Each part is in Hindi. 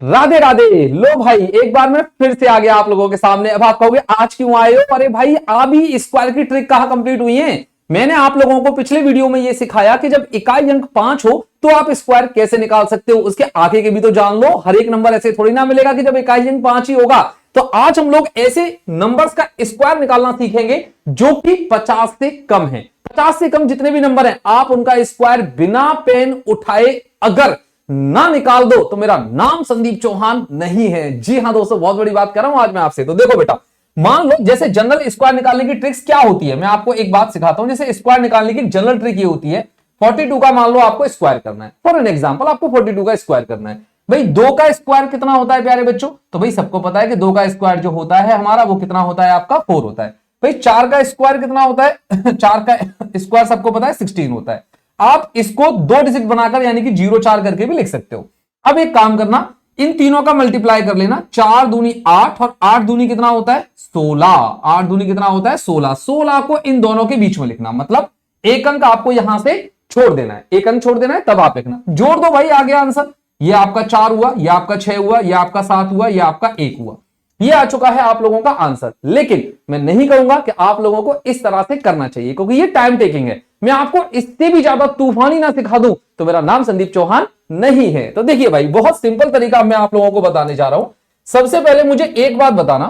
राधे राधे। लो भाई, एक बार मैं फिर से आ गया आप लोगों के सामने। अब आप कहोगे आज क्यों आए हो? अरे भाई, अभी स्क्वायर की ट्रिक कहां कंप्लीट हुई है। मैंने आप लोगों को पिछले वीडियो में यह सिखाया कि जब इकाई अंक 5 हो तो आप स्क्वायर कैसे निकाल सकते हो। उसके आगे के भी तो जान लो। हर एक नंबर ऐसे थोड़ी ना मिलेगा कि जब इकाई अंक 5 ही होगा। तो आज हम लोग ऐसे नंबर्स का स्क्वायर निकालना सीखेंगे जो कि 50 से कम है। 50 से कम जितने भी नंबर हैं, आप उनका स्क्वायर बिना पेन उठाए अगर ना निकाल दो तो मेरा नाम संदीप चौहान नहीं है। जी हां दोस्तों, बहुत बड़ी बात कर रहा हूं आज मैं आपसे। तो देखो बेटा, मान लो जैसे जनरल स्क्वायर निकालने की ट्रिक्स क्या होती है, मैं आपको एक बात सिखाता हूं। जैसे स्क्वायर निकालने की जनरल ट्रिक ये होती है, 42 का मान लो आपको स्क्वायर करना है। फॉर एन एग्जांपल आपको 42 का स्क्वायर करना है। भाई 2 का स्क्वायर कितना होता है प्यारे बच्चों? तो भाई सबको पता है कि 2 का स्क्वायर जो होता है हमारा वो कितना होता है आपका 4 होता है। भाई 4 का स्क्वायर कितना होता है? 4 का स्क्वायर सबको पता है 16 होता है। आप इसको 2 डिजिट बनाकर यानी कि 0-4 करके भी लिख सकते हो। अब एक काम करना, इन तीनों का मल्टीप्लाई कर लेना। 4 दूनी 8 और 8 दूनी कितना होता है? 16। 8 दूनी कितना होता है? 16। 16 को इन दोनों के बीच में लिखना, मतलब एक अंक आपको यहां से छोड़ देना है। एक अंक छोड़ देना है, तब आप लिखना। जोड़ दो भाई, आ गया आंसर। ये आपका 4 हुआ, ये आपका 6 हुआ, ये आपका 7 हुआ, ये आपका 1 हुआ। ये आ चुका है आप लोगों का आंसर। लेकिन मैं नहीं कहूंगा कि आप लोगों को इस तरह से करना चाहिए, क्योंकि ये टाइम टेकिंग है। मैं आपको इससे भी ज्यादा तूफानी ना सिखा दूं तो मेरा नाम संदीप चौहान नहीं है। तो देखिए भाई, बहुत सिंपल तरीका मैं आप लोगों को बताने जा रहा हूं। सबसे पहले मुझे एक बात बताना,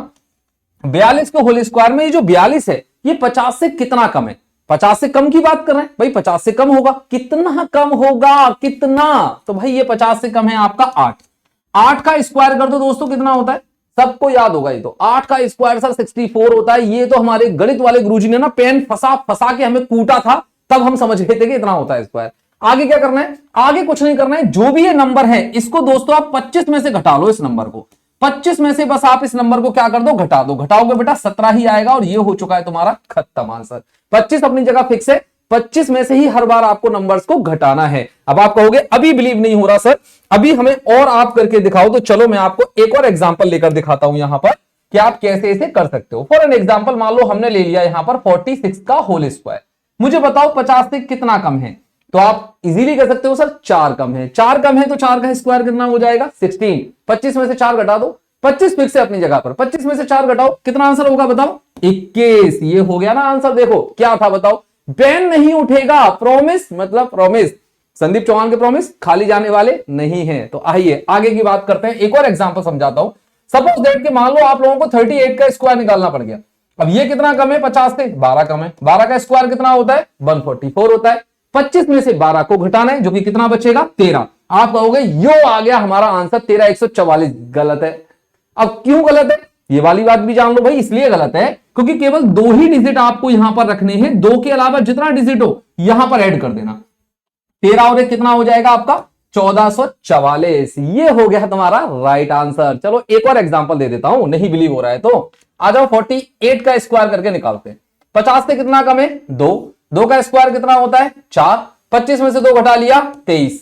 42 के होल स्क्वायर में ये जो 42 है ये 50 से कितना कम है? 50 से कम की बात कर रहे हैं भाई। 50 से कम होगा, कितना कम होगा? कितना? तो भाई ये 50 से कम है आपका 8। 8 का स्क्वायर कर दो दोस्तों, कितना होता है? सबको याद होगा ये तो। 8 का स्क्वायर सर 64 होता है। ये तो हमारे गणित वाले गुरुजी ने ना पेन फंसा फंसा के हमें कूटा था, तब हम समझ गए थे कि इतना होता है स्क्वायर। आगे क्या करना है? आगे कुछ नहीं करना है। जो भी ये नंबर है इसको दोस्तों आप 25 में से घटा लो। इस नंबर को 25 में से बस आप इस नंबर को क्या कर दो? घटा दो। घटाओगे बेटा 17 ही आएगा और ये हो चुका है तुम्हारा खत्म आंसर। 25 अपनी जगह फिक्स है। 25 में से ही हर बार आपको नंबर्स को घटाना है। अब आप कहोगे अभी बिलीव नहीं हो रहा सर, अभी हमें और आप करके दिखाओ। तो चलो मैं आपको एक और एग्जांपल लेकर दिखाता हूं यहां पर कि आप कैसे इसे कर सकते हो। फॉर एन एग्जांपल मान लो हमने ले लिया यहां पर 46 का होल स्क्वायर। मुझे बताओ 50 से कितना कम है? तो आप इजीली कर सकते हो सर 4 कम है। 4 कम है तो 4 का स्क्वायर कितना हो जाएगा? 16। 25 में से 4 घटा दो। 25 फिक्स है अपनी जगह पर। 25 में से 4 घटाओ, कितना आंसर होगा बताओ? 21। ये हो गया ना आंसर। देखो क्या था बताओ? पेन नहीं उठेगा। प्रॉमिस, मतलब प्रॉमिस। संदीप चौहान के प्रॉमिस खाली जाने वाले नहीं है। तो आइए आगे की बात करते हैं। एक और एग्जांपल समझाता हूं। सपोज दैट कि मान लो आप लोगों को 38 का स्क्वायर निकालना पड़ गया। अब ये कितना कम है 50 से? 12 कम है। 12 का स्क्वायर कितना होता है? 144 होता है। 25 में से 12 को घटाना है, जो कि कितना बचेगा? 13। आप कहोगे यो आ गया हमारा आंसर 13,144। गलत है। अब क्यों गलत है ये वाली बात भी जान लो भाई। इसलिए गलत है क्योंकि केवल 2 ही डिजिट आपको यहां पर रखने हैं। 2 के अलावा जितना डिजिट हो यहां पर ऐड कर देना। 13 और 1 कितना हो जाएगा आपका? 1444। ये हो गया तुम्हारा राइट आंसर। चलो एक और एग्जांपल दे देता हूं, नहीं बिलीव हो रहा है तो आ जाओ। 48 का स्क्वायर करके निकालते हैं। 50 से कितना कम है? 2। 2 का स्क्वायर कितना होता है? 4। 25 में से 2 घटा लिया 23।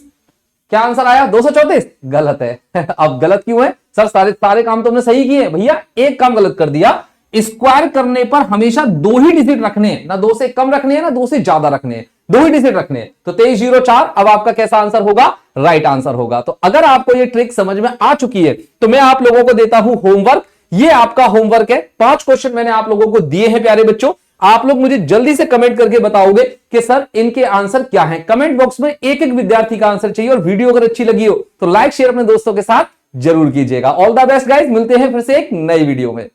क्या आंसर आया? 234। गलत है। अब गलत क्यों है सर? सारे काम तुमने सही किए भैया, एक काम गलत कर दिया। स्क्वायर करने पर हमेशा 2 ही डिजिट रखने हैं, ना 2 से कम रखने हैं ना 2 से ज्यादा रखने हैं। 2 ही डिजिट रखने हैं। तो 2304 अब आपका कैसा आंसर होगा? राइट आंसर होगा। तो अगर आपको ये ट्रिक समझ में आ चुकी है तो मैं आप लोगों को देता हूं होमवर्क। ये आपका होमवर्क है। 5 क्वेश्चन मैंने आप लोगों को दिए हैं प्यारे बच्चों। आप लोग मुझे जल्दी से कमेंट करके बताओगे कि सर इनके आंसर क्या हैं। कमेंट बॉक्स में एक एक विद्यार्थी का आंसर चाहिए। और वीडियो अगर अच्छी लगी हो तो लाइक शेयर अपने दोस्तों के साथ जरूर कीजिएगा। ऑल द बेस्ट गाइस, मिलते हैं फिर से एक नई वीडियो में।